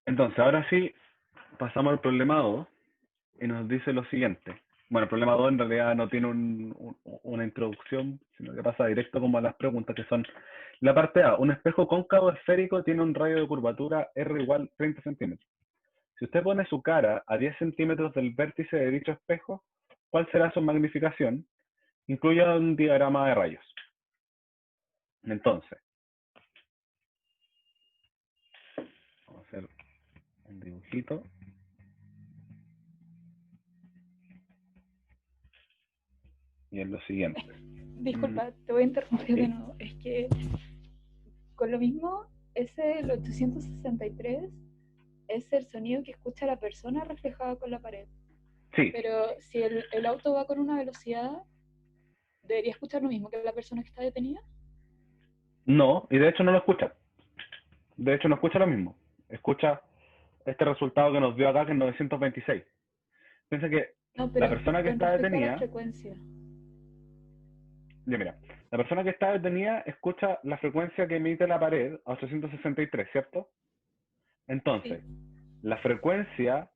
Entonces, ahora sí, pasamos al problema 2 y nos dice lo siguiente. Bueno, el problema 2 en realidad no tiene una introducción, sino que pasa directo como a las preguntas que son la parte A. Un espejo cóncavo esférico tiene un radio de curvatura R igual 30 centímetros. Si usted pone su cara a 10 centímetros del vértice de dicho espejo, ¿cuál será su magnificación? Incluya un diagrama de rayos. Entonces, vamos a hacer un dibujito. Y es lo siguiente. Disculpa, te voy a interrumpir de ¿Sí? nuevo. Es que con lo mismo, el 863 es el sonido que escucha la persona reflejado con la pared. Sí. Pero si el auto va con una velocidad, ¿debería escuchar lo mismo que la persona que está detenida? No, y de hecho no lo escucha. De hecho no escucha lo mismo. Escucha este resultado que nos dio acá, que es 926. Piensa que No, la pero persona que con está respecto a la detenida, frecuencia. ya mira, la persona que está detenida escucha la frecuencia que emite la pared a 863, ¿cierto? Sí. Entonces, la frecuencia,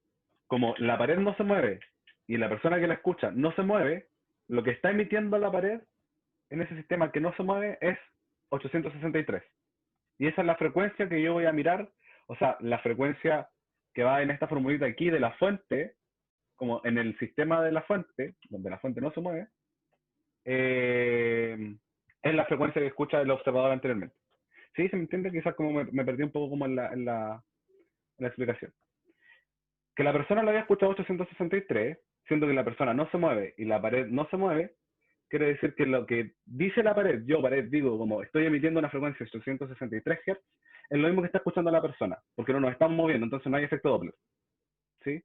como la pared no se mueve y la persona que la escucha no se mueve, lo que está emitiendo la pared en ese sistema que no se mueve es 863. Y esa es la frecuencia que yo voy a mirar, o sea, la frecuencia que va en esta formulita aquí de la fuente, como en el sistema de la fuente, donde la fuente no se mueve, es la frecuencia que escucha el observador anteriormente. ¿Sí? ¿Se me entiende? Quizás como me perdí un poco como en la explicación. Que la persona lo había escuchado 863, siendo que la persona no se mueve y la pared no se mueve, quiere decir que lo que dice la pared, yo pared digo como estoy emitiendo una frecuencia de 863 Hz, es lo mismo que está escuchando la persona, porque no nos estamos moviendo, entonces no hay efecto Doppler. ¿Sí?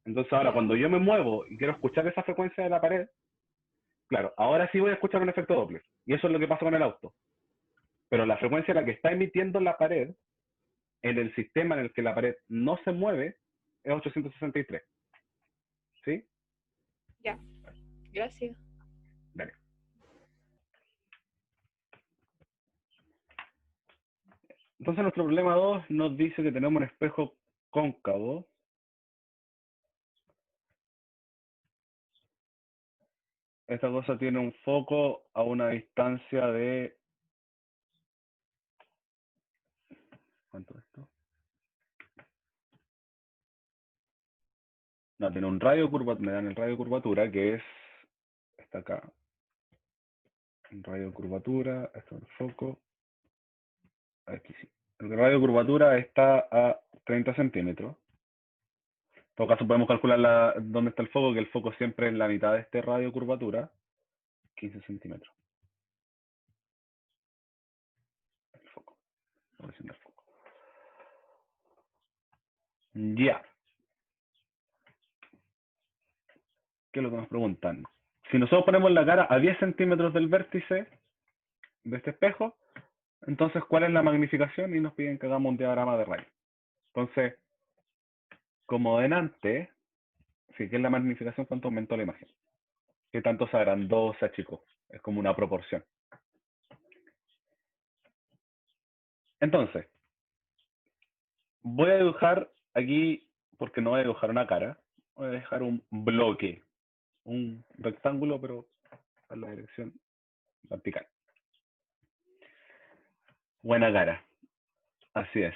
Entonces ahora Ya. cuando yo me muevo y quiero escuchar esa frecuencia de la pared, claro, ahora sí voy a escuchar un efecto Doppler. Y eso es lo que pasa con el auto. Pero la frecuencia en la que está emitiendo la pared, en el sistema en el que la pared no se mueve, es 863. ¿Sí? Ya. Gracias. Dale. Entonces nuestro problema 2 nos dice que tenemos un espejo cóncavo. Esta cosa tiene un foco a una distancia de... ¿Cuánto es esto? No, tiene un radio de curvatura, me dan el radio de curvatura, que es... Está acá. Un radio de curvatura, esto es el foco. Aquí sí. El radio de curvatura está a 30 centímetros. En todo caso podemos calcular dónde está el foco, que el foco siempre es la mitad de este radio de curvatura, 15 centímetros. El foco. La posición del foco. Ya. ¿Qué es lo que nos preguntan? Si nosotros ponemos la cara a 10 centímetros del vértice de este espejo, entonces, ¿cuál es la magnificación? Y nos piden que hagamos un diagrama de rayos. Entonces, como delante, sí, ¿qué es la magnificación? ¿Cuánto aumentó la imagen? ¿Qué tanto se agrandó, se achicó? Es como una proporción. Entonces, voy a dibujar aquí, porque no voy a dibujar una cara, voy a dejar un bloque, un rectángulo, pero en la dirección vertical. Buena cara, así es.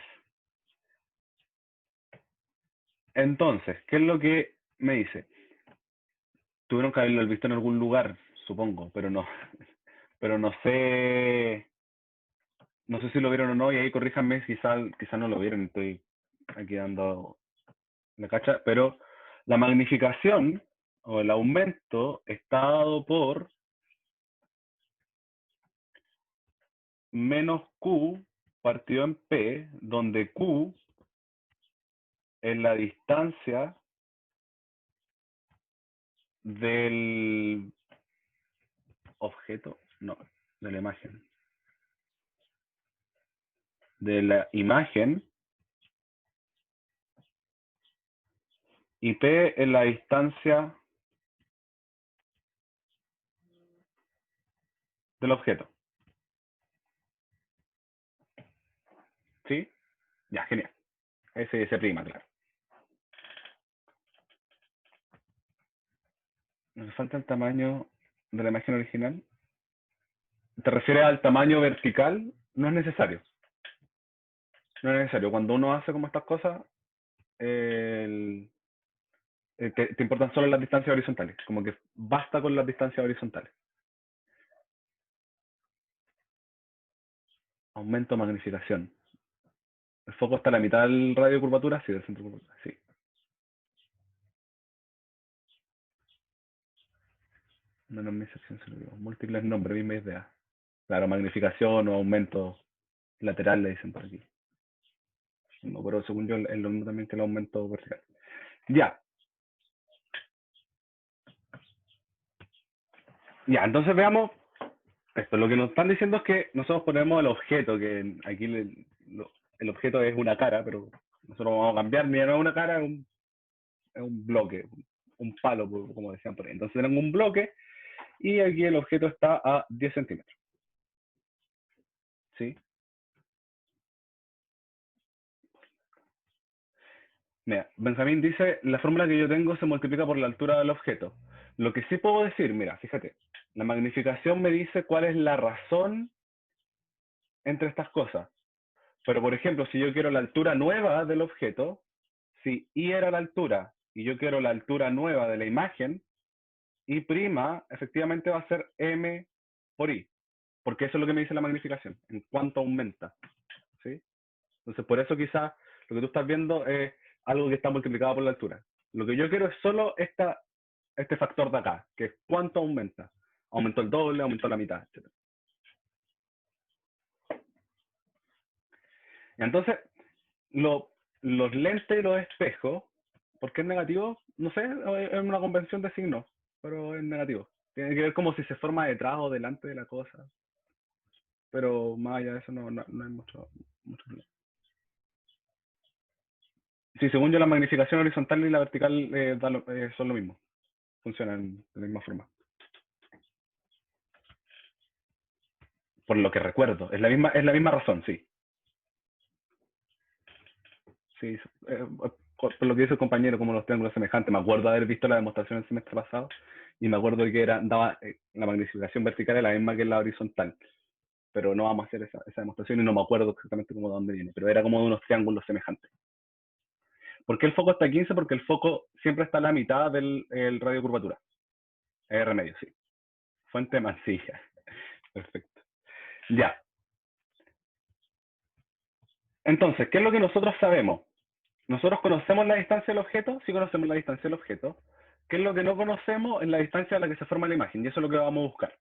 Entonces, ¿qué es lo que me dice? Tuvieron que haberlo visto en algún lugar, supongo, pero no sé si lo vieron o no, y ahí corríjanme si quizás no lo vieron, estoy aquí dando la cacha, pero la magnificación o el aumento está dado por menos Q partido en P, donde Q es la distancia del objeto, no, de la imagen. De la imagen y P es la distancia del objeto. ¿Sí? Ya, genial. S prima, claro. Nos falta el tamaño de la imagen original. ¿Te refieres al tamaño vertical? No es necesario. No es necesario. Cuando uno hace como estas cosas, te importan solo las distancias horizontales. Como que basta con las distancias horizontales. Aumento magnificación. El foco está a la mitad del radio de curvatura, sí, del centro de curvatura, sí. Menos mi sección se lo digo. Múltiples nombres, misma idea. Claro, magnificación o aumento lateral le dicen por aquí. No, pero según yo es lo mismo también que el aumento vertical. Ya. Ya, entonces veamos esto. Lo que nos están diciendo es que nosotros ponemos el objeto, que aquí el objeto es una cara, pero nosotros vamos a cambiar, mira, no es una cara, es un bloque, un palo, como decían por ahí. Entonces tenemos un bloque y aquí el objeto está a 10 centímetros. ¿Sí? Mira, Benjamín dice, la fórmula que yo tengo se multiplica por la altura del objeto. Lo que sí puedo decir, mira, fíjate, la magnificación me dice cuál es la razón entre estas cosas. Pero, por ejemplo, si yo quiero la altura nueva del objeto, si I era la altura y yo quiero la altura nueva de la imagen, I' efectivamente va a ser M por I. Porque eso es lo que me dice la magnificación, en cuánto aumenta. ¿Sí? Entonces, por eso quizás lo que tú estás viendo es algo que está multiplicado por la altura. Lo que yo quiero es solo este factor de acá, que es cuánto aumenta. Aumentó el doble, aumentó la mitad, etc. Entonces, los lentes y los espejos, ¿por qué es negativo? No sé, es una convención de signos, pero es negativo. Tiene que ver como si se forma detrás o delante de la cosa. Pero más allá de eso no hay mucho problema. Sí, según yo la magnificación horizontal y la vertical son lo mismo. Funcionan de la misma forma. Por lo que recuerdo. Es la misma razón, sí. Sí, por lo que dice el compañero, como los triángulos semejantes. Me acuerdo de haber visto la demostración el semestre pasado y me acuerdo de que daba la magnificación vertical es la misma que la horizontal. Pero no vamos a hacer esa demostración y no me acuerdo exactamente cómo de dónde viene. Pero era como de unos triángulos semejantes. ¿Por qué el foco está a 15? Porque el foco siempre está a la mitad del radio de curvatura. R medio, sí. Fuente Mansilla. Perfecto. Ya. Entonces, ¿qué es lo que nosotros sabemos? Nosotros conocemos la distancia del objeto, sí conocemos la distancia del objeto. ¿Qué es lo que no conocemos? Es la distancia a la que se forma la imagen, y eso es lo que vamos a buscar.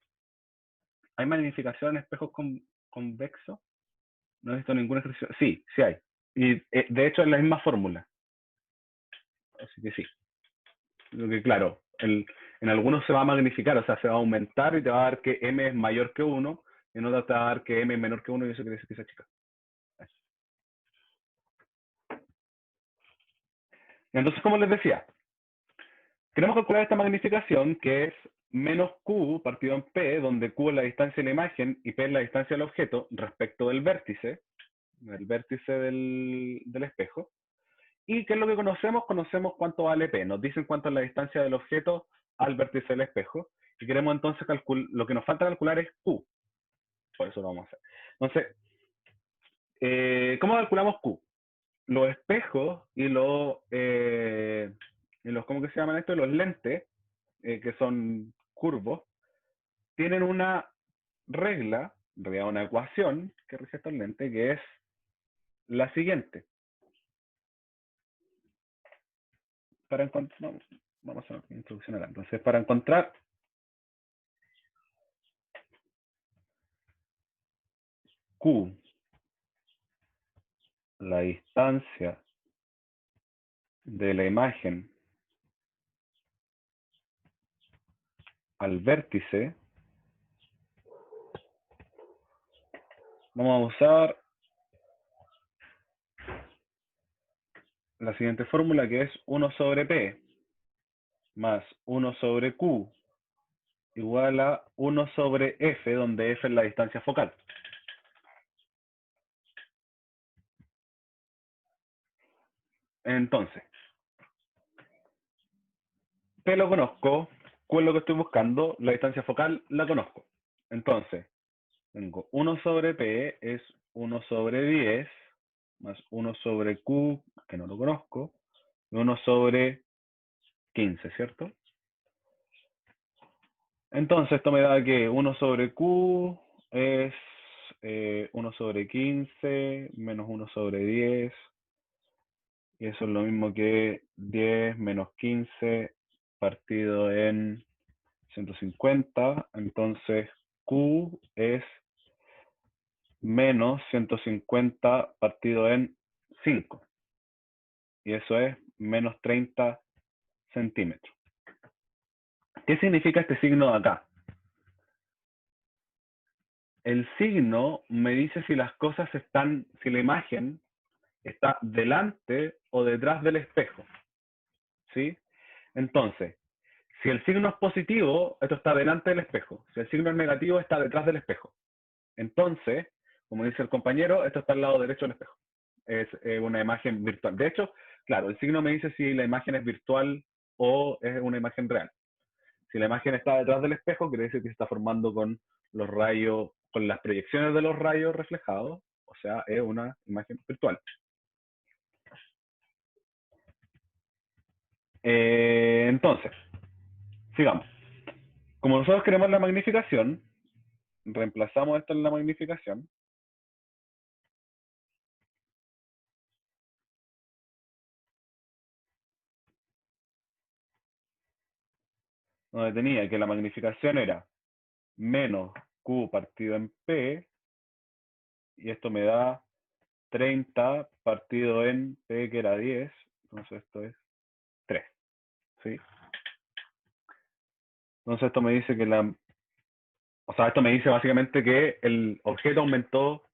¿Hay magnificación en espejos convexos? No he visto ningún ejercicio. Sí, sí hay. Y de hecho es la misma fórmula. Así que sí. Lo que claro, en algunos se va a magnificar, o sea, se va a aumentar y te va a dar que m es mayor que 1, y en otros te va a dar que m es menor que 1 y eso quiere decir que se chica. Entonces, como les decía, queremos calcular esta magnificación que es menos Q partido en P, donde Q es la distancia de la imagen y P es la distancia del objeto respecto del vértice del espejo. ¿Y qué es lo que conocemos? Conocemos cuánto vale P. Nos dicen cuánto es la distancia del objeto al vértice del espejo. Y queremos entonces calcular, lo que nos falta calcular es Q. Por eso lo vamos a hacer. Entonces, ¿cómo calculamos Q? Los espejos y ¿cómo que se llaman esto? Los lentes, que son curvos, tienen una regla, en realidad una ecuación que rige estos lentes, que es la siguiente. Para encontrar, vamos a hacer una introducción acá. Entonces, para encontrar Q, la distancia de la imagen al vértice, vamos a usar la siguiente fórmula, que es 1 sobre P más 1 sobre Q igual a 1 sobre F, donde F es la distancia focal. Entonces, P lo conozco, Q es lo que estoy buscando, la distancia focal la conozco. Entonces, tengo 1 sobre P es 1 sobre 10 más 1 sobre Q, que no lo conozco, y 1 sobre 15, ¿cierto? Entonces esto me da que 1 sobre Q es 1 sobre 15 menos 1 sobre 10, y eso es lo mismo que 10 menos 15 partido en 150, entonces Q es menos 150 partido en 5, y eso es menos 30 centímetros. ¿Qué significa este signo de acá? El signo me dice si las cosas están, si la imagen está delante o detrás del espejo, ¿sí? Entonces, si el signo es positivo, esto está delante del espejo. Si el signo es negativo, está detrás del espejo. Entonces, como dice el compañero, esto está al lado derecho del espejo. Es una imagen virtual. De hecho, claro, el signo me dice si la imagen es virtual o es una imagen real. Si la imagen está detrás del espejo, quiere decir que se está formando con los rayos, con las proyecciones de los rayos reflejados, o sea, es una imagen virtual. Entonces, sigamos. Como nosotros queremos la magnificación, reemplazamos esto en la magnificación. Donde tenía que la magnificación era menos Q partido en P, y esto me da 30 partido en P, que era 10, entonces esto es 3, ¿sí? Entonces esto me dice que esto me dice básicamente que el objeto aumentó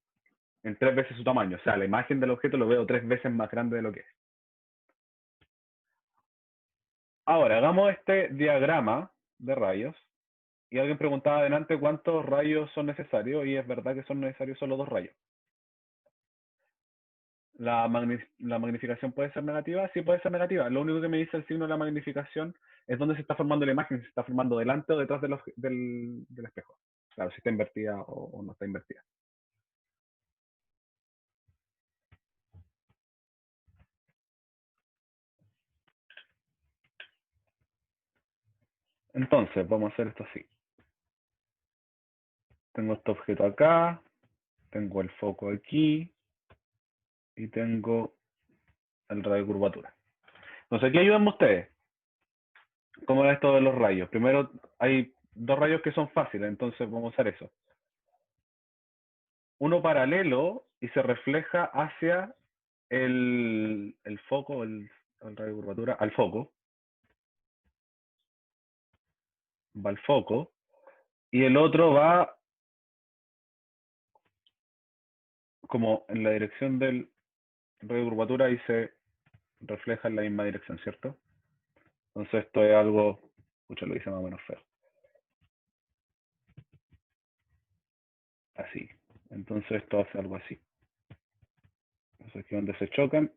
en 3 veces su tamaño, o sea, la imagen del objeto lo veo 3 veces más grande de lo que es. Ahora, hagamos este diagrama de rayos, y alguien preguntaba adelante cuántos rayos son necesarios, y es verdad que son necesarios solo 2 rayos. La magnificación puede ser negativa, sí puede ser negativa. Lo único que me dice el signo de la magnificación es dónde se está formando la imagen, si se está formando delante o detrás del espejo. Claro, si está invertida o no está invertida. Entonces, vamos a hacer esto así. Tengo este objeto acá, tengo el foco aquí, y tengo el radio de curvatura. Entonces, aquí ayúdenme ustedes. ¿Cómo es esto de los rayos? Primero, hay 2 rayos que son fáciles, entonces vamos a hacer eso. Uno paralelo y se refleja hacia el foco, el radio de curvatura, al foco, va al foco, y el otro va como en la dirección del radio de curvatura y se refleja en la misma dirección, ¿cierto? Entonces esto es algo, escucha, lo hice más o menos feo. Así. Entonces esto hace algo así. Entonces aquí donde se chocan,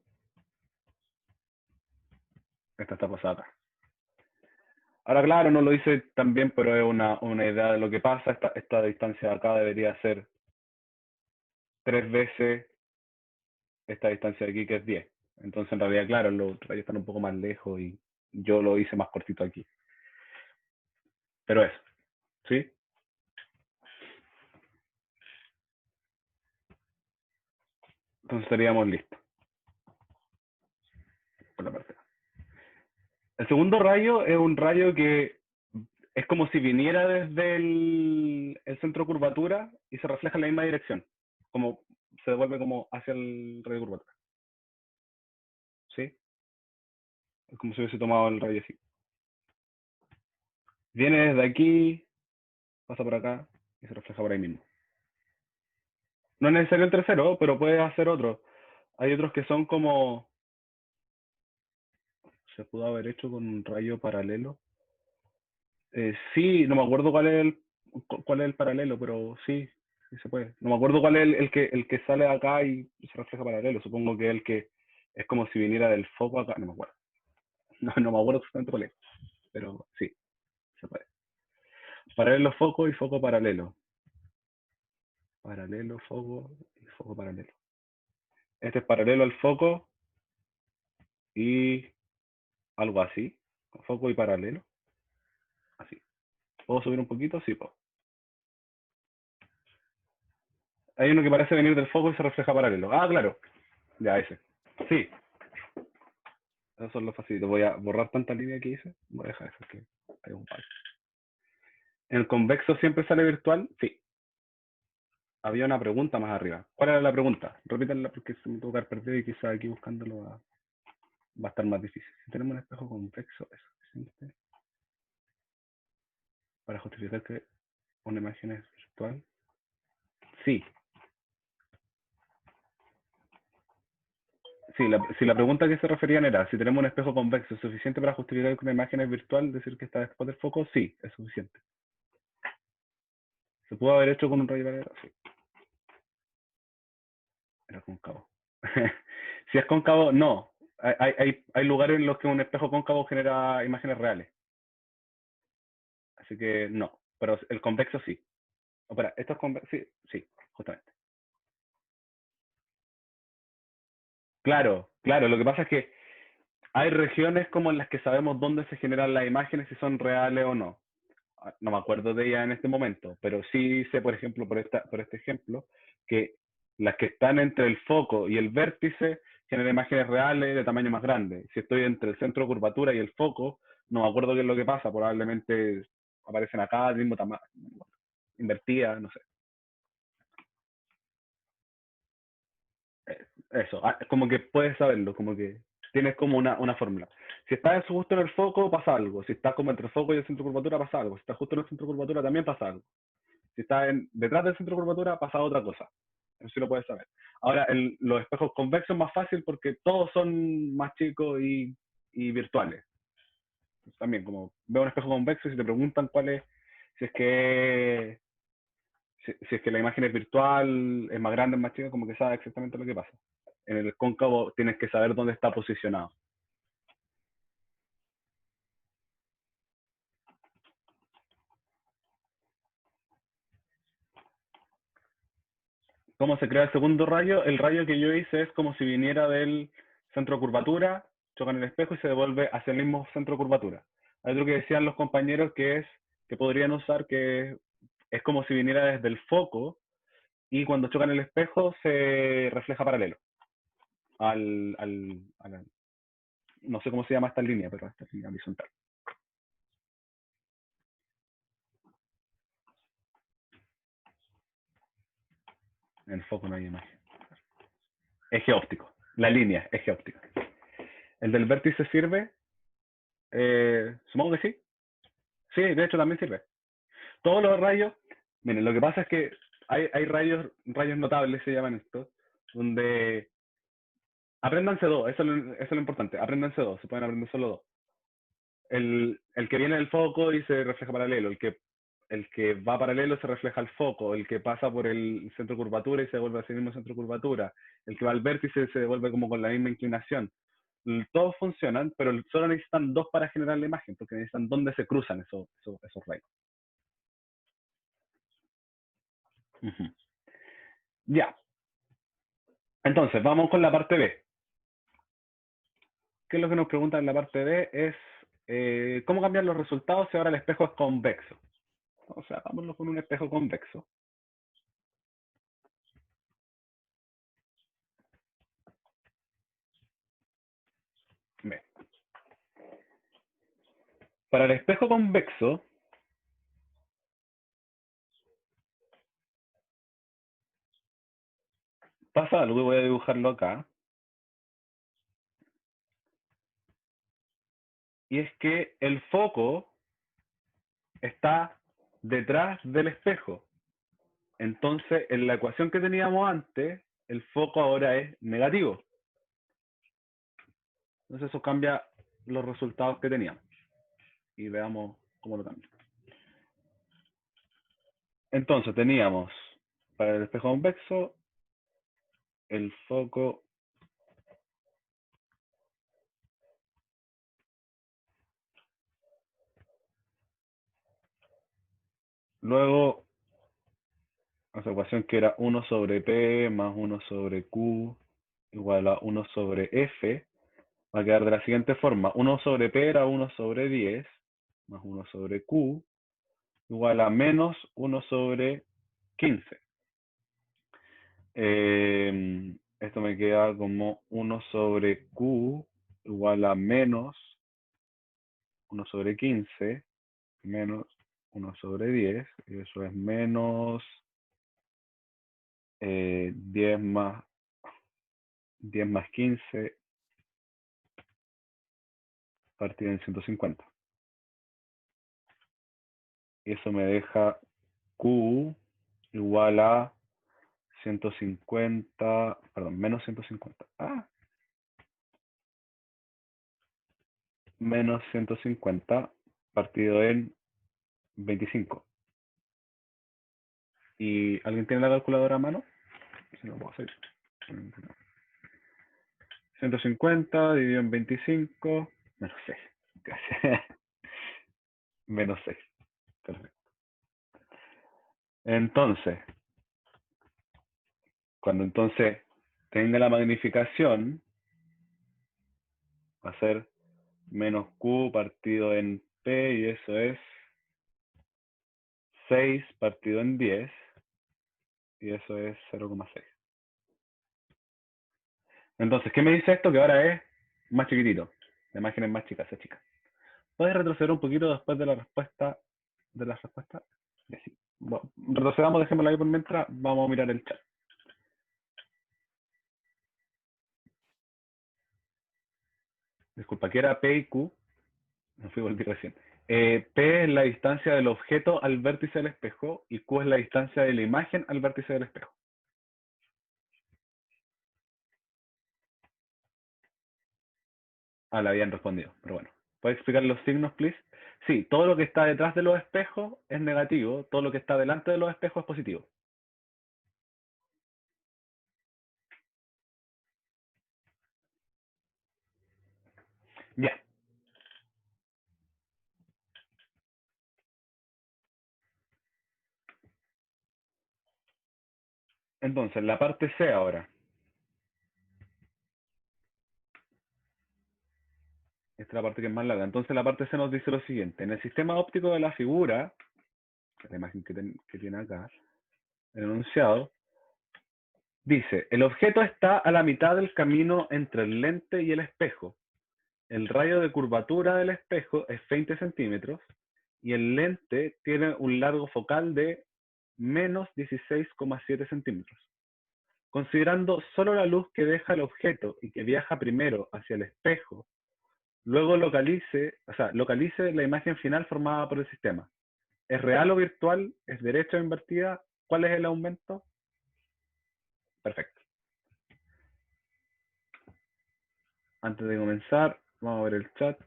esta está pasada acá. Ahora, claro, no lo hice tan bien, pero es una idea de lo que pasa. Esta distancia de acá debería ser 3 veces esta distancia de aquí, que es 10. Entonces, en realidad, claro, los rayos están un poco más lejos y yo lo hice más cortito aquí. Pero eso, ¿sí? Entonces estaríamos listos por la parte. El segundo rayo es un rayo que es como si viniera desde el centro de curvatura y se refleja en la misma dirección. Como se devuelve como hacia el radio de curvatura. ¿Sí? Es como si hubiese tomado el rayo así. Viene desde aquí, pasa por acá y se refleja por ahí mismo. No es necesario el tercero, pero puedes hacer otro. Hay otros que son como... Se pudo haber hecho con un rayo paralelo. Sí, no me acuerdo cuál es el paralelo, pero sí, sí se puede. No me acuerdo cuál es el que sale de acá y se refleja paralelo. Supongo que es el que Es como si viniera del foco acá, no me acuerdo. No me acuerdo exactamente cuál es, pero sí, se puede. Paralelo foco y foco paralelo. Paralelo, foco y foco paralelo. Este es paralelo al foco y algo así. Foco y paralelo. Así. ¿Puedo subir un poquito? Sí, puedo. Hay uno que parece venir del foco y se refleja paralelo. Ah, claro. Ya, ese. Sí, eso es lo facilito. Voy a borrar tanta línea que hice. Voy a dejar eso que hay un par. ¿En el convexo siempre sale virtual? Sí. Había una pregunta más arriba. ¿Cuál era la pregunta? Repítanla porque se me tuvo que haber perdido y quizá aquí buscándolo va a estar más difícil. Si tenemos un espejo convexo, ¿es suficiente para justificar que una imagen es virtual? Sí. Sí, si la pregunta que se referían era si tenemos un espejo convexo, ¿es suficiente para justificar que una imagen es virtual? Decir que está después del foco, sí, es suficiente. ¿Se pudo haber hecho con un rayo paralelo? Sí, era cóncavo. Si es cóncavo, no. Hay lugares en los que un espejo cóncavo genera imágenes reales. Así que no. Pero el convexo sí. Espera, esto es convexo. Sí, sí, justamente. Claro, claro. Lo que pasa es que hay regiones como en las que sabemos dónde se generan las imágenes, si son reales o no. No me acuerdo de ella en este momento, pero sí sé, por ejemplo, por este ejemplo, que las que están entre el foco y el vértice generan imágenes reales de tamaño más grande. Si estoy entre el centro de curvatura y el foco, no me acuerdo qué es lo que pasa, probablemente aparecen acá del mismo tamaño, invertidas, no sé. Eso, como que puedes saberlo, como que tienes como una fórmula. Si estás justo en el foco, pasa algo. Si estás como entre el foco y el centro de curvatura, pasa algo. Si estás justo en el centro de curvatura, también pasa algo. Si está detrás del centro de curvatura, pasa otra cosa. Eso sí lo puedes saber. Ahora, los espejos convexos es más fácil porque todos son más chicos y virtuales. También, como veo un espejo convexo y si te preguntan cuál es, si es que si es que la imagen es virtual, es más grande, es más chica, como que sabes exactamente lo que pasa. En el cóncavo tienes que saber dónde está posicionado. ¿Cómo se crea el segundo rayo? El rayo que yo hice es como si viniera del centro de curvatura, choca en el espejo y se devuelve hacia el mismo centro de curvatura. Hay otro que decían los compañeros que es que podrían usar que es como si viniera desde el foco y cuando choca en el espejo se refleja paralelo al no sé cómo se llama esta línea, pero esta línea horizontal. En el foco no hay imagen. Eje óptico. La línea, eje óptico. ¿El del vértice sirve? Supongo que sí. Sí, de hecho también sirve. Todos los rayos, miren, lo que pasa es que hay rayos notables, se llaman estos, donde apréndanse dos, eso es lo importante, apréndanse dos, se pueden aprender solo dos. El que viene del foco y se refleja paralelo, el que va paralelo se refleja al foco, el que pasa por el centro de curvatura y se devuelve hacia el mismo centro de curvatura, el que va al vértice se devuelve como con la misma inclinación. Todos funcionan, pero solo necesitan dos para generar la imagen, porque necesitan dónde se cruzan esos rayos. Uh -huh. Ya, entonces vamos con la parte B. ¿Qué es lo que nos pregunta en la parte B? Es cómo cambiar los resultados si ahora el espejo es convexo. O sea, vámonos con un espejo convexo. B. Para el espejo convexo, pasa algo, voy a dibujarlo acá, y es que el foco está detrás del espejo. Entonces, en la ecuación que teníamos antes, el foco ahora es negativo. Entonces eso cambia los resultados que teníamos. Y veamos cómo lo cambia. Entonces teníamos para el espejo convexo el foco Luego, esa ecuación que era 1 sobre P más 1 sobre Q igual a 1 sobre F, va a quedar de la siguiente forma. 1 sobre P era 1 sobre 10 más 1 sobre Q igual a menos 1 sobre 15. Esto me queda como 1 sobre Q igual a menos 1 sobre 15 menos 1 sobre 10, y eso es menos 10 más 15 partido en 150. Y eso me deja Q igual a 150, perdón, menos 150. Menos 150 partido en 25. ¿Y alguien tiene la calculadora a mano? Si no, puedo hacer. 150 dividido en 25, menos 6. Menos 6. Perfecto. Entonces, cuando entonces tenga la magnificación, va a ser menos Q partido en P, y eso es 6 partido en 10, y eso es 0,6. Entonces, ¿qué me dice esto? Que ahora es más chiquitito. La imagen es más chica, se chica. ¿Puedes retroceder un poquito después de la respuesta? De la respuesta. Y así. Bueno, retrocedamos, dejémoslo ahí por mientras. Vamos a mirar el chat. Disculpa, ¿qué era P y Q? Me fui a volver recién. P es la distancia del objeto al vértice del espejo y Q es la distancia de la imagen al vértice del espejo. La habían respondido, pero bueno. ¿Puedes explicar los signos, please? Sí, todo lo que está detrás de los espejos es negativo, todo lo que está delante de los espejos es positivo. Ya. Entonces, la parte C ahora. Esta es la parte que es más larga. Entonces, la parte C nos dice lo siguiente. En el sistema óptico de la figura, que es la imagen que tiene acá, el enunciado, dice, el objeto está a la mitad del camino entre el lente y el espejo. El radio de curvatura del espejo es 20 centímetros y el lente tiene un largo focal de menos 16,7 centímetros. Considerando solo la luz que deja el objeto y que viaja primero hacia el espejo, luego localice la imagen final formada por el sistema. ¿Es real o virtual? ¿Es derecha o invertida? ¿Cuál es el aumento? Perfecto. Antes de comenzar, vamos a ver el chat.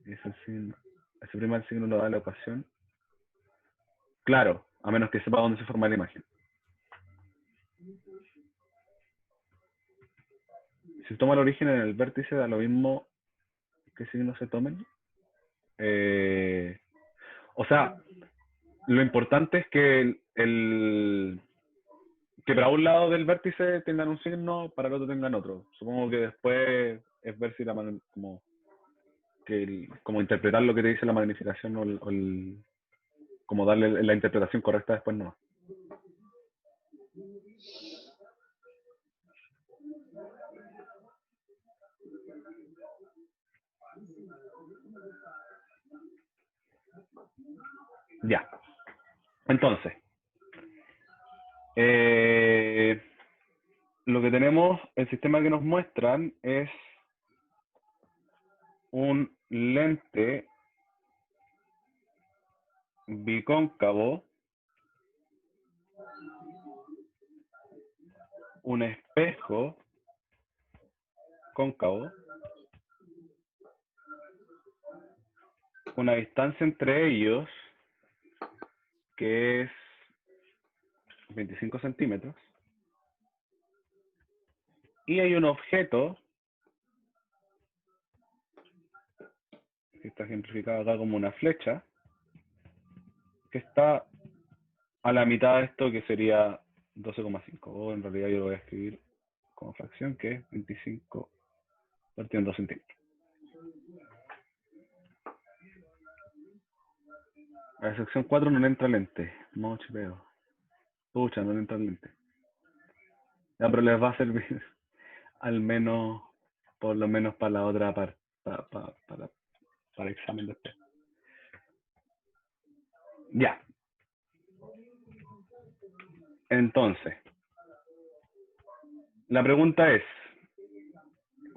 Ese primer signo lo da la ecuación. Claro, a menos que sepa dónde se forma la imagen. Si se toma el origen en el vértice, da lo mismo qué signo se tomen. O sea, lo importante es que que para un lado del vértice tengan un signo, para el otro tengan otro. Supongo que después es ver si como interpretar lo que te dice la magnificación como darle la interpretación correcta después no. Ya. Entonces, lo que tenemos, el sistema que nos muestran es un lente bicóncavo, un espejo cóncavo, una distancia entre ellos que es 25 centímetros, y hay un objeto que está ejemplificado acá como una flecha, que está a la mitad de esto, que sería 12,5. O en realidad yo lo voy a escribir como fracción, que es 25 partido en 2 centímetros. A la sección 4 no le entra lente. No chipeo. Pucha, no le entra lente. Ya, pero les va a servir al menos, por lo menos para la otra parte, para el examen después. Ya. Entonces, la pregunta es,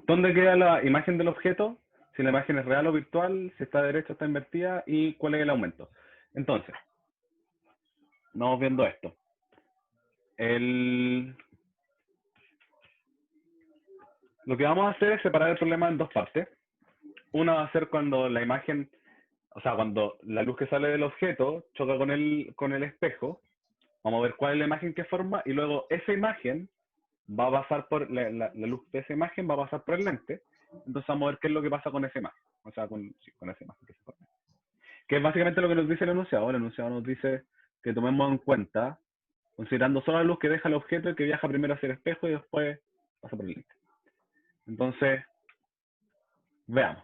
¿dónde queda la imagen del objeto? Si la imagen es real o virtual, si está derecha o está invertida, y cuál es el aumento. Entonces, vamos viendo esto. Lo que vamos a hacer es separar el problema en dos partes. Una va a ser cuando la imagen, o sea, cuando la luz que sale del objeto choca con el espejo. Vamos a ver cuál es la imagen que forma, y luego esa imagen va a pasar por, la luz de esa imagen va a pasar por el lente. Entonces vamos a ver qué es lo que pasa con esa imagen. O sea, con esa imagen que se forma. Que es básicamente lo que nos dice el enunciado. El enunciado nos dice que tomemos en cuenta, considerando solo la luz que deja el objeto y que viaja primero hacia el espejo y después pasa por el lente. Entonces, veamos.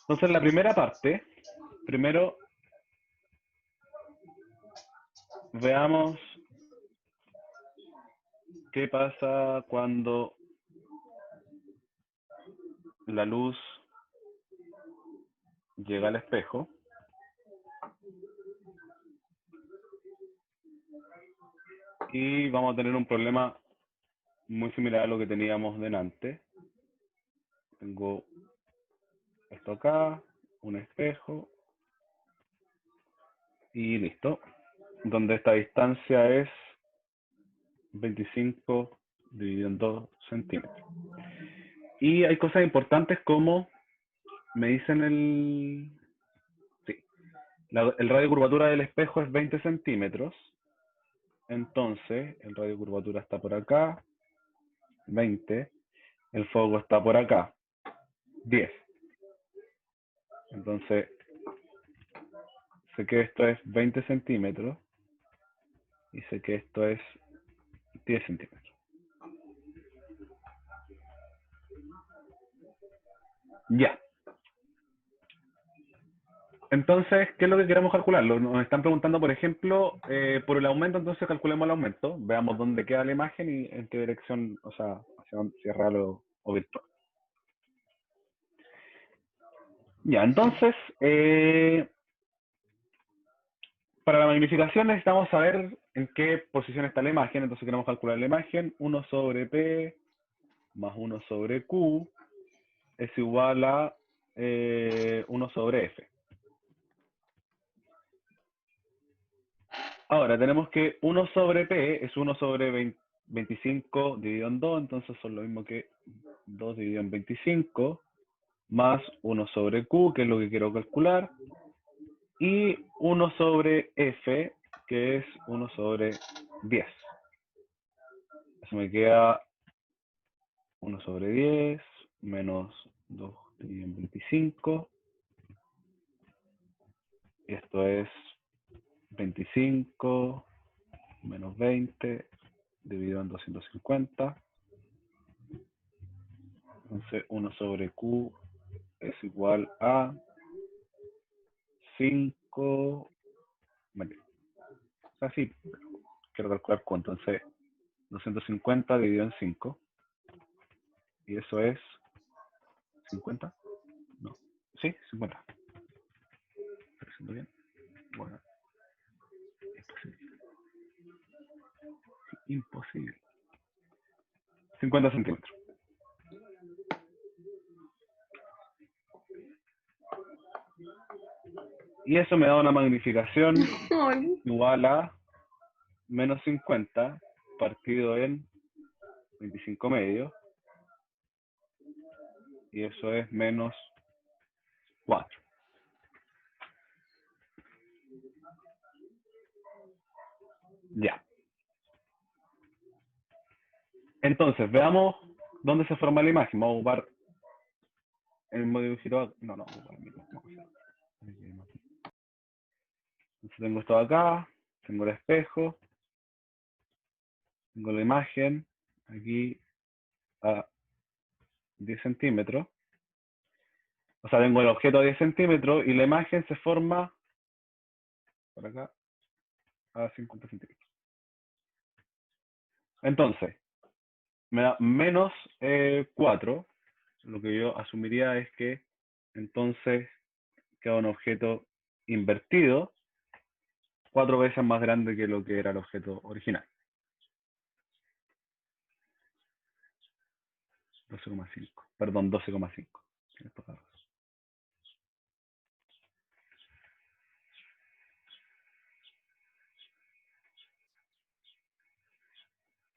Entonces, la primera parte, primero veamos qué pasa cuando la luz llega al espejo. Y vamos a tener un problema muy similar a lo que teníamos delante. Tengo esto acá, un espejo, y listo. Donde esta distancia es 25 dividido en 2 centímetros. Y hay cosas importantes como, me dicen sí, el radio de curvatura del espejo es 20 centímetros. Entonces, el radio de curvatura está por acá, 20. El foco está por acá, 10. Entonces, sé que esto es 20 centímetros y sé que esto es 10 centímetros. Ya. Entonces, ¿qué es lo que queremos calcular? Nos están preguntando, por ejemplo, por el aumento. Entonces calculemos el aumento, veamos dónde queda la imagen y en qué dirección, o sea, hacia dónde, si es real o virtual. Ya, entonces, para la magnificación necesitamos saber en qué posición está la imagen. Entonces queremos calcular la imagen. 1 sobre P más 1 sobre Q es igual a 1 sobre F. Ahora, tenemos que 1 sobre P es 1 sobre 25 dividido en 2, entonces son lo mismo que 2 dividido en 25, más 1 sobre Q, que es lo que quiero calcular, y 1 sobre F, que es 1 sobre 10. Eso me queda 1 sobre 10, menos 2 dividido en 25, y esto es 25 menos 20 dividido en 250. Entonces 1 sobre Q es igual a 5. O sea, sí, quiero calcular Q. Entonces 250 dividido en 5. Y eso es 50. No. Sí, 50. ¿Estoy haciendo bien? Bueno, imposible. Imposible. 50 centímetros. Y eso me da una magnificación igual a menos 50 partido en 25 medios. Y eso es menos 4. Ya. Entonces, veamos dónde se forma la imagen. Vamos a ocupar el mismo dibujito. No, el mismo. Entonces tengo esto acá, tengo el espejo, tengo la imagen aquí a 10 centímetros. O sea, tengo el objeto a 10 centímetros y la imagen se forma por acá a 50 centímetros. Entonces, me da menos 4. Lo que yo asumiría es que entonces queda un objeto invertido 4 veces más grande que lo que era el objeto original. 12,5. Perdón, 12,5.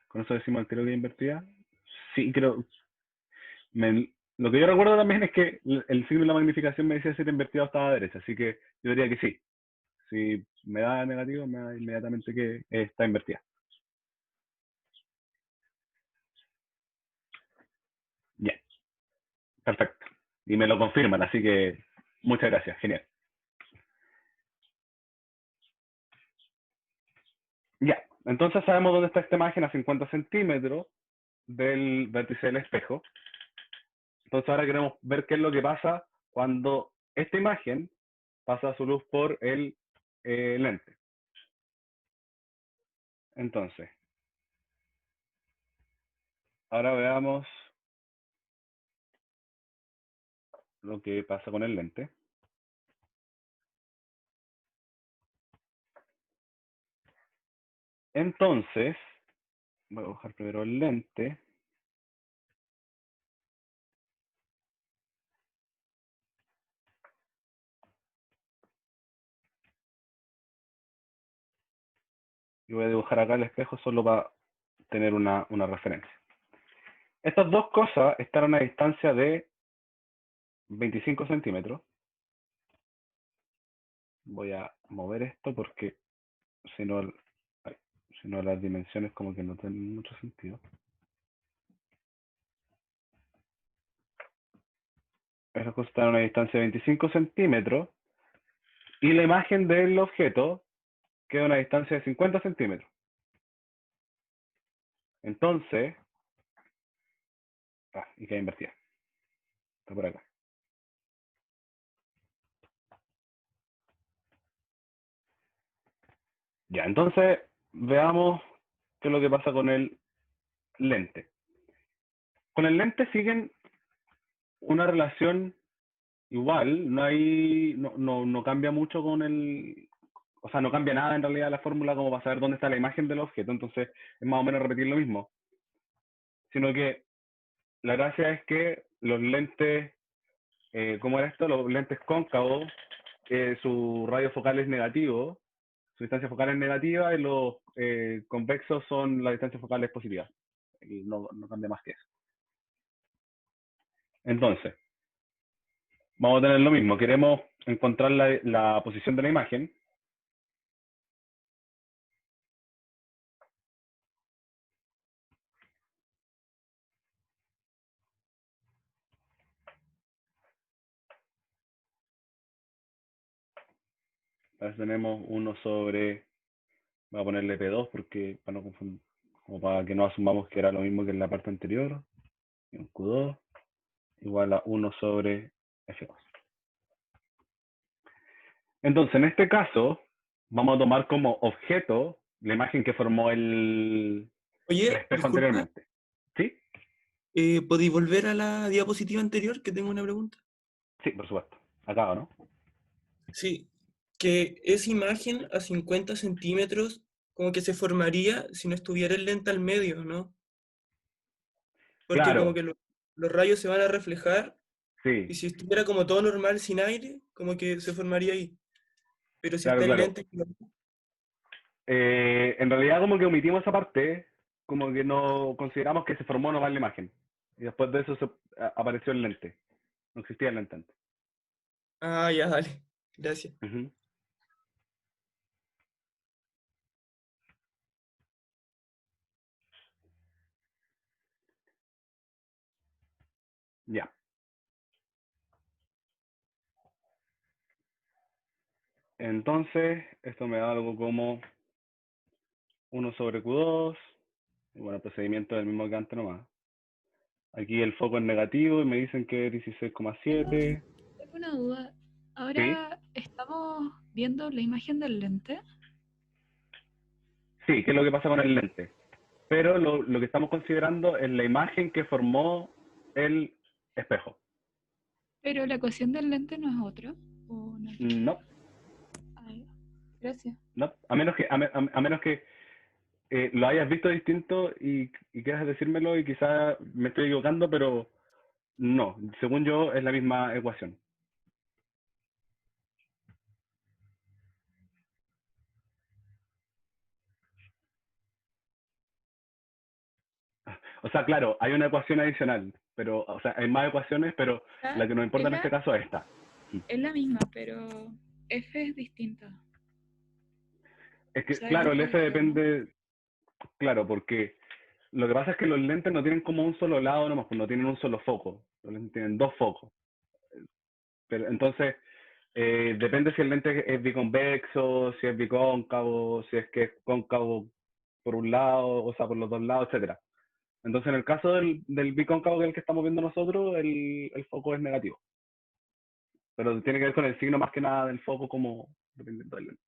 ¿Con eso decimos el tiro que invertida? Sí, creo. Lo que yo recuerdo también es que el signo de la magnificación me decía si invertido estaba a la derecha, así que yo diría que sí. Si me da negativo, me da inmediatamente que está invertida. Ya, perfecto. Y me lo confirman, así que muchas gracias, genial. Ya, entonces sabemos dónde está esta imagen a 50 centímetros del vértice del espejo. Entonces ahora queremos ver qué es lo que pasa cuando esta imagen pasa su luz por el lente. Entonces, ahora veamos lo que pasa con el lente. Entonces, voy a buscar primero el lente. Y voy a dibujar acá el espejo solo para tener una referencia. Estas dos cosas están a una distancia de 25 centímetros. Voy a mover esto porque si no, si no las dimensiones como que no tienen mucho sentido. Esas cosas están a una distancia de 25 centímetros y la imagen del objeto queda a una distancia de 50 centímetros. Entonces, y queda invertida. Está por acá. Ya, entonces veamos qué es lo que pasa con el lente. Con el lente siguen una relación igual, no cambia mucho con el, o sea, no cambia nada en realidad la fórmula como para saber dónde está la imagen del objeto, entonces es más o menos repetir lo mismo, sino que la gracia es que los lentes, ¿cómo era esto? Los lentes cóncavos, su radio focal es negativo, su distancia focal es negativa y los convexos son la distancia focal es positiva, y no cambia más que eso. Entonces, vamos a tener lo mismo, queremos encontrar la posición de la imagen. Entonces tenemos 1 sobre, voy a ponerle P2 porque para no confundir, como para que no asumamos que era lo mismo que en la parte anterior. Y un Q2 igual a 1 sobre F2. Entonces, en este caso, vamos a tomar como objeto la imagen que formó el Oye, espejo disculpa, anteriormente. ¿Sí? ¿podéis volver a la diapositiva anterior? Que tengo una pregunta. Sí, por supuesto. Acá, ¿no? Sí, que esa imagen a 50 centímetros como que se formaría si no estuviera el lente al medio, ¿no? Porque como Claro, que los rayos se van a reflejar y sí, si estuviera como todo normal sin aire, como que se formaría ahí. Pero si claro, está el claro. lente... En realidad como que omitimos esa parte, como que no consideramos que se formó nomás la imagen. Y después de eso apareció el lente. No existía el lente antes. Ah, ya, dale. Gracias. Ujú. Ya. Entonces, esto me da algo como 1/Q2. Y bueno, el procedimiento es el mismo que antes nomás. Aquí el foco es negativo y me dicen que es 16,7. Tengo una duda. Sí, Ahora estamos viendo la imagen del lente, sí, ¿qué es lo que pasa con el lente? Pero lo que estamos considerando es la imagen que formó el espejo. pero la ecuación del lente no es otra. ¿O no? No, Ay, gracias. no, a menos que lo hayas visto distinto y quieras decírmelo y quizás me estoy equivocando, pero no, según yo es la misma ecuación. O sea, claro, hay una ecuación adicional, pero, o sea, hay más ecuaciones, pero Ah, la que nos importa es en este la, caso es esta. es la misma, pero F es distinta. Es O que, sea, el claro, el F F de foco. depende, claro, porque lo que pasa es que los lentes no tienen como un solo lado nomás, pues no tienen un solo foco, los lentes tienen dos focos. Pero entonces, depende si el lente es biconvexo, si es bicóncavo, si es que es cóncavo por un lado, o sea, por los dos lados, etcétera. Entonces, en el caso del bicóncavo que es el que estamos viendo nosotros, el foco es negativo. Pero tiene que ver con el signo más que nada del foco, como dependiendo del lente.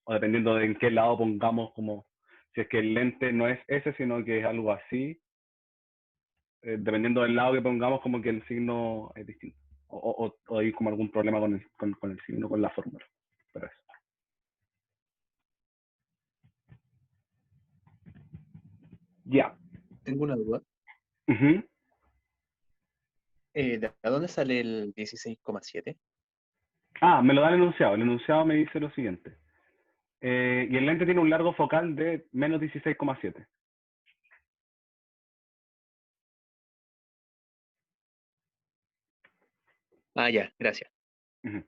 O dependiendo de en qué lado pongamos, como si es que el lente no es ese, sino que es algo así, dependiendo del lado que pongamos, como que el signo es distinto. O hay como algún problema con el signo, con la fórmula. Pero eso. Ya. Tengo una duda. Ujú. ¿De dónde sale el 16,7? Ah, me lo da el enunciado. El enunciado me dice lo siguiente. Y el lente tiene un largo focal de menos 16,7. Ah, ya, gracias. Ujú.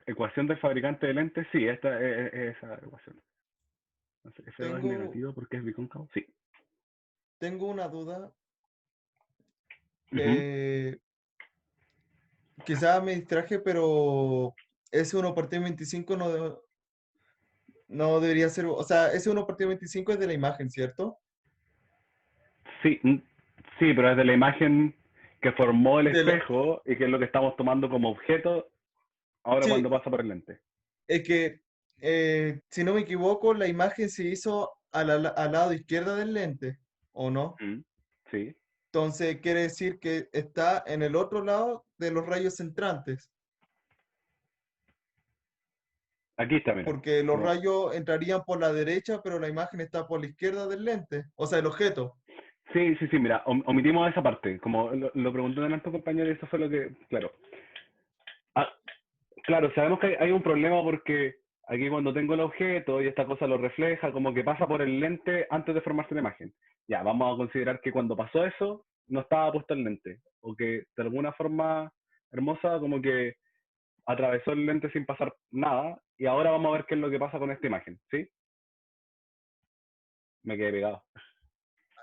Ecuación del fabricante de lentes, sí, esta es esa ecuación. Entonces, F2 es Tengo, negativo porque es bicóncavo. Sí. tengo una duda. Ujú. Quizás me distraje, pero S1 partido 25 no debería ser. O sea, S1 partido 25 es de la imagen, ¿cierto? Sí, sí, pero es de la imagen que formó el De la- espejo y que es lo que estamos tomando como objeto ahora sí, cuando pasa por el lente. es que, si no me equivoco, la imagen se hizo al lado izquierdo del lente, ¿o no? Mm, sí, Entonces quiere decir que está en el otro lado de los rayos entrantes, aquí está, mira. porque los Como, rayos entrarían por la derecha, pero la imagen está por la izquierda del lente, o sea, el objeto. sí, sí, sí, mira, omitimos esa parte. Como lo preguntó delante tu compañero y eso fue lo que, claro. Ah, claro, sabemos que hay un problema porque aquí cuando tengo el objeto y esta cosa lo refleja, como que pasa por el lente antes de formarse la imagen. Ya, vamos a considerar que cuando pasó eso, no estaba puesto el lente. O que de alguna forma hermosa, como que atravesó el lente sin pasar nada. Y ahora vamos a ver qué es lo que pasa con esta imagen, ¿sí? Me quedé pegado.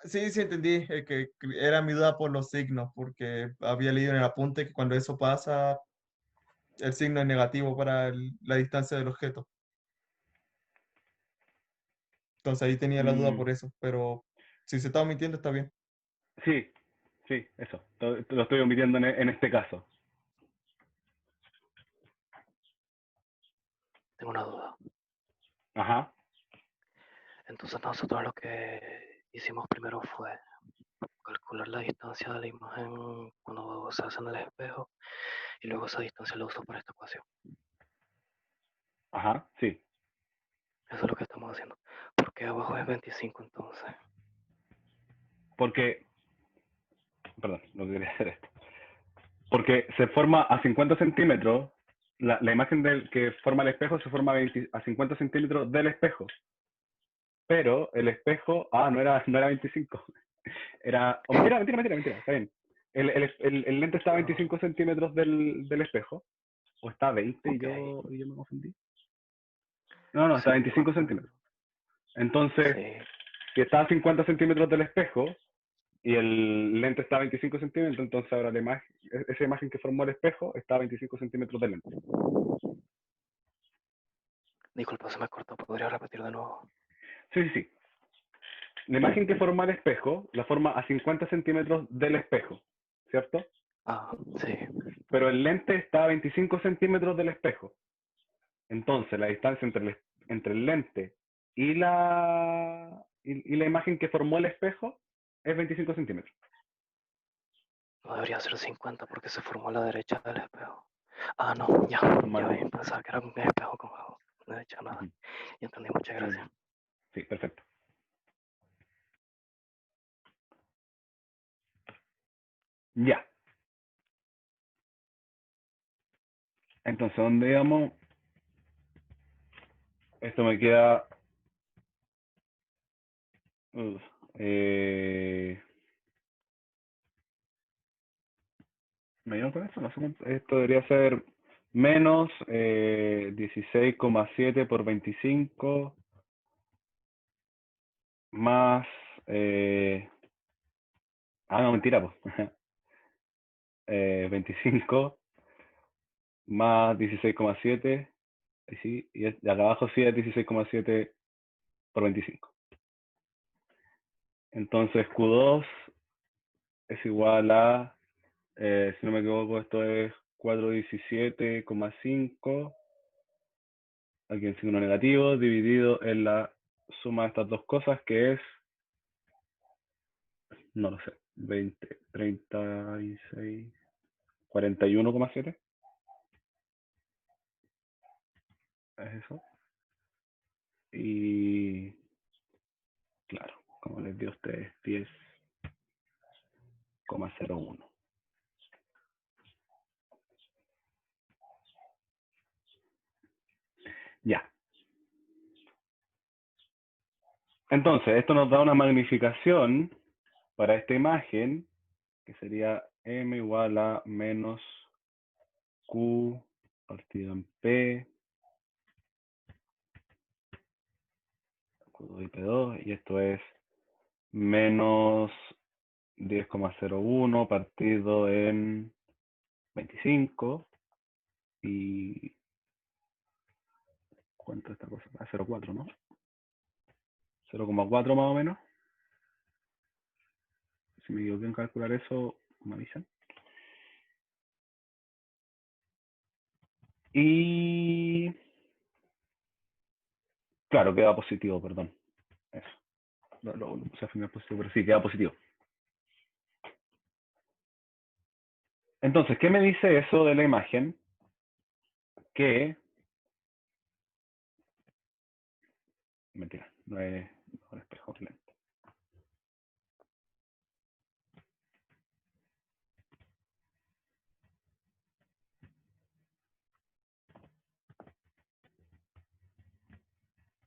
Sí, sí entendí, que era mi duda por los signos, porque había leído en el apunte que cuando eso pasa, el signo es negativo para la distancia del objeto. Entonces ahí tenía la duda Mm, por eso, pero si se está omitiendo está bien. sí, sí, eso. Lo estoy omitiendo en este caso. Tengo una duda. Ajá, Entonces nosotros lo que hicimos primero fue calcular la distancia de la imagen cuando se hace en el espejo y luego esa distancia la uso para esta ecuación. ajá, sí. Eso es lo que estamos haciendo. Porque abajo es 25 entonces. Porque, perdón, no quería hacer esto. Porque se forma a 50 centímetros, la imagen que forma el espejo se forma a 50 centímetros del espejo. Pero el espejo, no era 25. Era, oh, mentira, está bien. El lente está a 25 centímetros del espejo. O está a 20 Ok. y yo me confundí. No, está a Sí, yo me 25 acuerdo. centímetros. Entonces, Sí, si está a 50 centímetros del espejo, y el lente está a 25 centímetros, entonces ahora esa imagen que formó el espejo está a 25 centímetros del lente. Disculpa, se me cortó. ¿Podría repetir de nuevo? Sí, sí, sí. La imagen que forma el espejo la forma a 50 centímetros del espejo, ¿cierto? Ah, sí. Pero el lente está a 25 centímetros del espejo. Entonces, la distancia entre el lente y y la imagen que formó el espejo es 25 centímetros. No debería ser 50 porque se formó a la derecha del espejo. Ah, no, ya Mal. vi. Pensaba que era un espejo con juego. No he hecho nada. Ujú. Ya entendí, muchas gracias. Sí, perfecto. Ya. Entonces, ¿dónde íbamos? Esto me queda... uf, ¿me dieron con eso? No sé esto debería ser menos 16,7 por 25 más... no, mentira, pues. 25 más 16,7. Sí, y de acá abajo sí es 16,7 por 25. Entonces Q2 es igual a, si no me equivoco, esto es 417,5, aquí en signo negativo, dividido en la suma de estas dos cosas, que es, no lo sé, 20, 36, 41,7. Es eso. Y claro, como les dio a ustedes, 10,01. Ya. Entonces, esto nos da una magnificación para esta imagen, que sería m igual a menos q partido en p, q2 y p2, y esto es menos 10,01 partido en 25, y ¿cuánto es esta cosa? 0,4, ¿no? 0,4 más o menos. Si me equivoqué en calcular eso, me avisan. Y claro, queda positivo, perdón. Eso. Lo puse a final positivo, pero sí, queda positivo. Entonces, ¿qué me dice eso de la imagen? Que... Mentira, no es un espejo lente.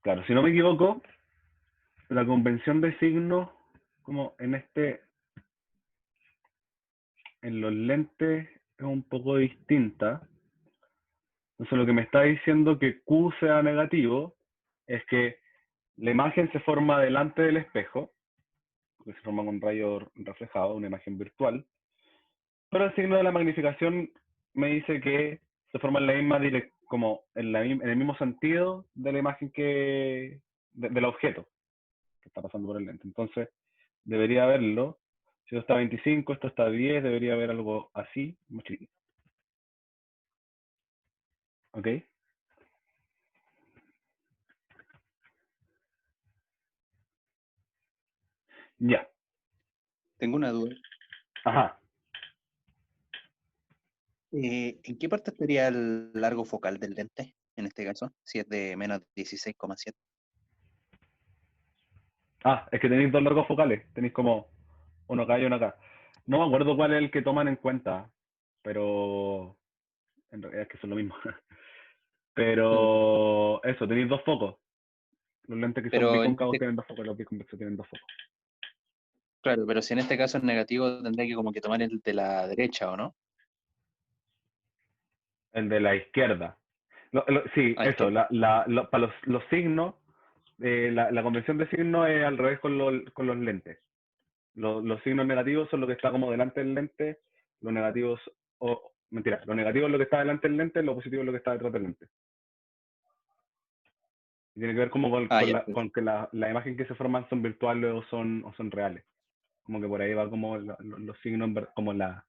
Claro, si no me equivoco, la convención de signos, como en los lentes, es un poco distinta. Entonces, lo que me está diciendo que Q sea negativo es que la imagen se forma delante del espejo, que se forma con rayo reflejado, una imagen virtual, pero el signo de la magnificación me dice que se forma en la misma dirección, como en el mismo sentido de la imagen del objeto que está pasando por el lente. Entonces, debería haberlo. Si esto está a 25, esto está a 10, debería haber algo así, muy chiquito. ¿Ok? Ya. Tengo una duda. Ajá. ¿En qué parte estaría el largo focal del lente, en este caso? Si es de menos 16,7. Es que tenéis dos largos focales. Tenéis como uno acá y uno acá. No me acuerdo cuál es el que toman en cuenta, pero en realidad es que son lo mismo. Pero eso, tenéis dos focos. Los lentes que son Pero bicóncavos tienen dos focos, los biconvexos tienen dos focos. claro, pero si en este caso es negativo, tendría que como que tomar el de la derecha, ¿o no? El de la izquierda. Sí, Ah, eso, izquierda. para los signos, la convención de signos es al revés con los lentes. Los signos negativos son lo que está como delante del lente, los negativos, mentira, lo negativo es lo que está delante del lente, lo positivo es lo que está detrás del lente. Y tiene que ver como Ya. con que la imagen que se forman son virtuales o son reales. Como que por ahí va como los signos, como la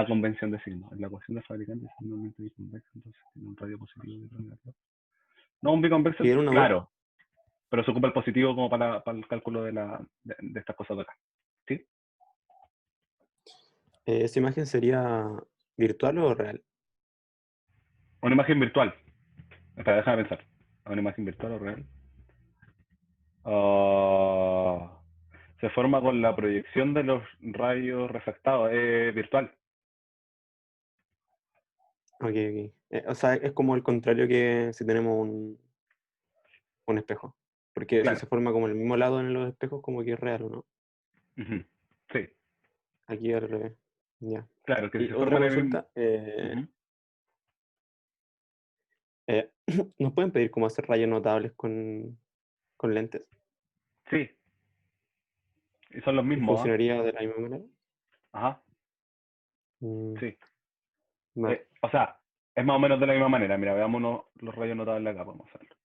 convención de signos. La ecuación del fabricante es normalmente biconvexa, entonces tiene un radio positivo y otro negativo. No, un biconvexo, Y era una duda. claro, pero se ocupa el positivo como para el cálculo de estas cosas de acá. ¿Sí? ¿Esa imagen sería virtual o real? Una imagen virtual. Espera, déjame pensar. ¿Una imagen virtual o real? Se forma con la proyección de los rayos refractados. Virtual. Ok, ok. O sea, es como el contrario que si tenemos un espejo. Porque si Claro. se forma como el mismo lado en los espejos, como que es real, ¿o no? Ujú. Sí, Aquí al revés. Ya. claro, que Y se otra forma en el mismo. consulta. Ujú. Eh, ¿Nos pueden pedir cómo hacer rayos notables con lentes? Sí, y son los ¿Y mismos, ¿ah? funcionaría de la misma manera? Ajá, Mm, sí. va. O sea, es más o menos de la misma manera. Mira, veámonos los rayos notables acá, vamos a hacerlo.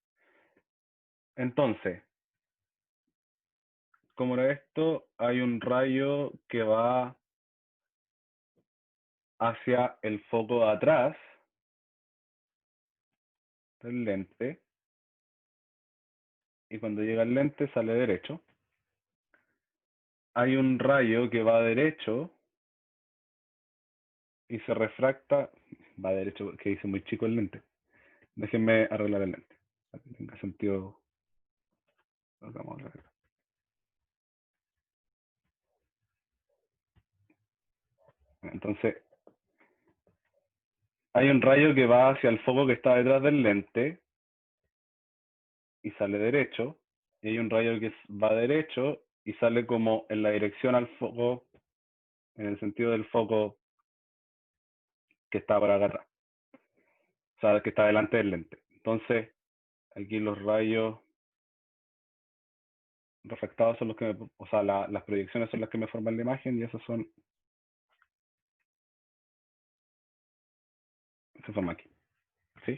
Entonces, como era esto, hay un rayo que va hacia el foco de atrás del lente, y cuando llega al lente sale derecho. Hay un rayo que va derecho y se refracta, va derecho porque dice muy chico el lente. Déjenme arreglar el lente, para que tenga sentido lo que vamos a arreglar. Entonces, hay un rayo que va hacia el foco que está detrás del lente y sale derecho, y hay un rayo que va derecho y sale como en la dirección al foco, en el sentido del foco que está para acá atrás, o sea, que está delante del lente. Entonces, aquí los rayos refractados son los que o sea, las proyecciones son las que me forman la imagen, y esos son, se forma aquí, ¿sí?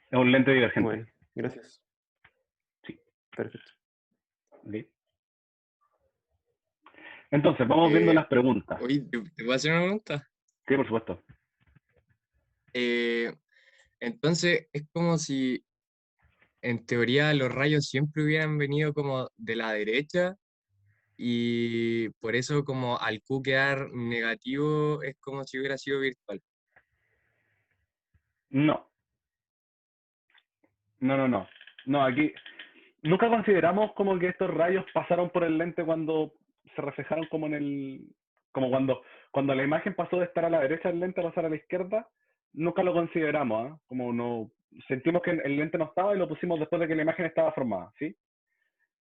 Es un lente divergente, Bueno, gracias. sí. Perfecto. ¿Sí? Entonces, vamos viendo las preguntas. Oye, ¿te puedo hacer una pregunta? Sí, por supuesto. Entonces, es como si en teoría los rayos siempre hubieran venido como de la derecha y por eso como al Q quedar negativo es como si hubiera sido virtual. No, no. No, aquí nunca consideramos como que estos rayos pasaron por el lente cuando se reflejaron como en el, como cuando la imagen pasó de estar a la derecha del lente a pasar a la izquierda, nunca lo consideramos, ¿ah? Como no, sentimos que el lente no estaba y lo pusimos después de que la imagen estaba formada, ¿sí?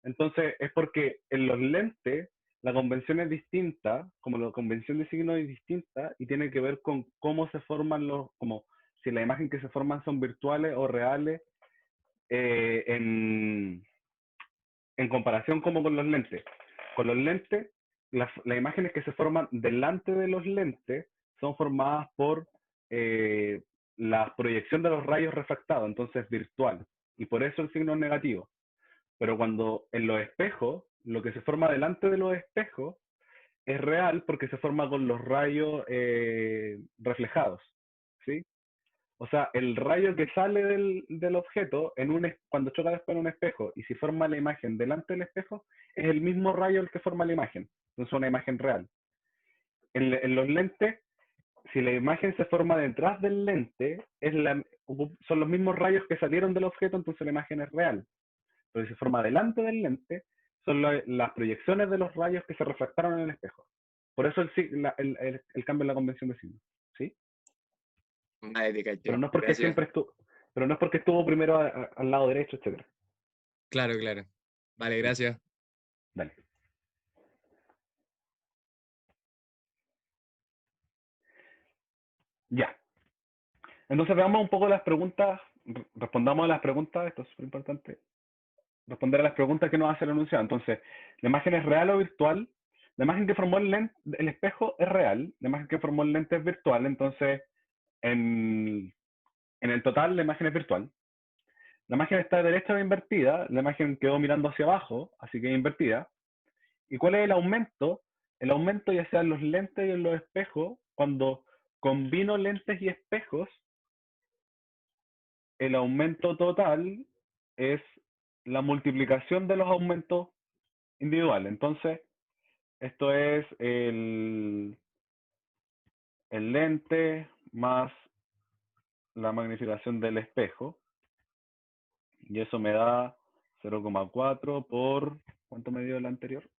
Entonces es porque en los lentes la convención es distinta, como la convención de signo es distinta y tiene que ver con cómo se forman como si la imagen que se forman son virtuales o reales, eh, en, en comparación como con los lentes. Con los lentes, las imágenes que se forman delante de los lentes son formadas por la proyección de los rayos refractados, entonces virtual, y por eso el signo es negativo. Pero cuando en los espejos, lo que se forma delante de los espejos es real porque se forma con los rayos reflejados, ¿sí? O sea, el rayo que sale del objeto cuando choca después en un espejo y si forma la imagen delante del espejo, es el mismo rayo el que forma la imagen. Entonces es una imagen real. En los lentes, si la imagen se forma detrás del lente, son los mismos rayos que salieron del objeto, entonces la imagen es real. Pero si se forma delante del lente, son las proyecciones de los rayos que se refractaron en el espejo. Por eso el cambio en la convención de signos, ¿sí? Vale, te Pero caché. no es porque Gracias. siempre estuvo, pero no es porque estuvo primero al lado derecho, etcétera. Claro, claro. Vale, gracias. Dale. Ya. Entonces veamos un poco las preguntas, respondamos a las preguntas, esto es súper importante. responder a las preguntas que nos hace el enunciado. Entonces, ¿la imagen es real o virtual? La imagen que formó el espejo es real, la imagen que formó el lente es virtual, entonces en el total la imagen es virtual. La imagen está derecha o invertida, la imagen quedó mirando hacia abajo, así que es invertida. ¿Y cuál es el aumento? El aumento ya sea en los lentes y en los espejos, cuando combino lentes y espejos, el aumento total es la multiplicación de los aumentos individuales. Entonces, esto es el lente más la magnificación del espejo. Y eso me da 0,4 por... ¿Cuánto me dio el anterior?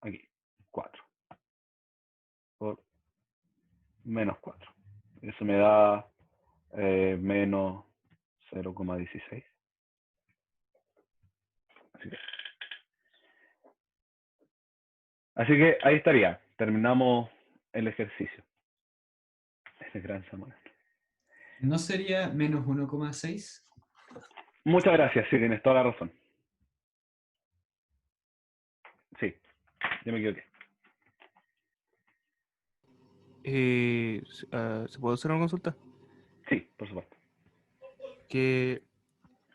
Aquí, 4. Por menos 4. Eso me da menos 0,16. Así que ahí estaría. Terminamos el ejercicio. Ese gran Samuel. ¿No sería menos 1,6? Muchas gracias, sí, tienes toda la razón. Sí, yo me equivoqué. ¿Se puede hacer una consulta? Sí, por supuesto. Que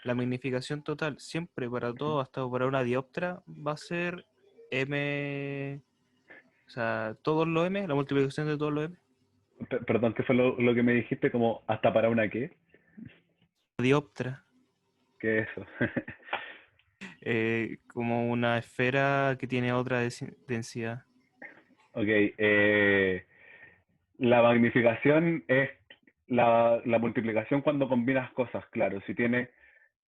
la magnificación total siempre para todo, hasta para una dioptra, va a ser M, o sea, todos los M, la multiplicación de todos los M. Perdón, ¿qué fue lo que me dijiste? Como hasta para una qué? Dioptra, ¿Qué es eso? como una esfera que tiene otra densidad. Ok, la magnificación es la multiplicación cuando combinas cosas, claro. Si tienes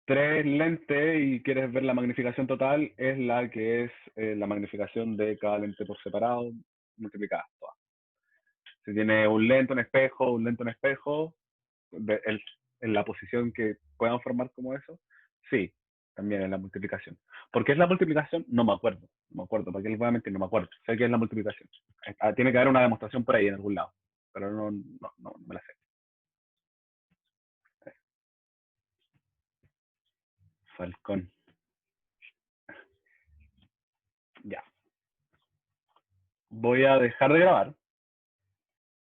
3 lentes y quieres ver la magnificación total, es la que es la magnificación de cada lente por separado, multiplicada todas. Si tienes un lente, un espejo, en la posición que puedan formar como eso, sí, también es la multiplicación. ¿Por qué es la multiplicación? No me acuerdo. No me acuerdo, porque les voy a mentir, no me acuerdo. Sé que es la multiplicación. Tiene que haber una demostración por ahí en algún lado, pero no me la sé. Falcón. Ya. Voy a dejar de grabar.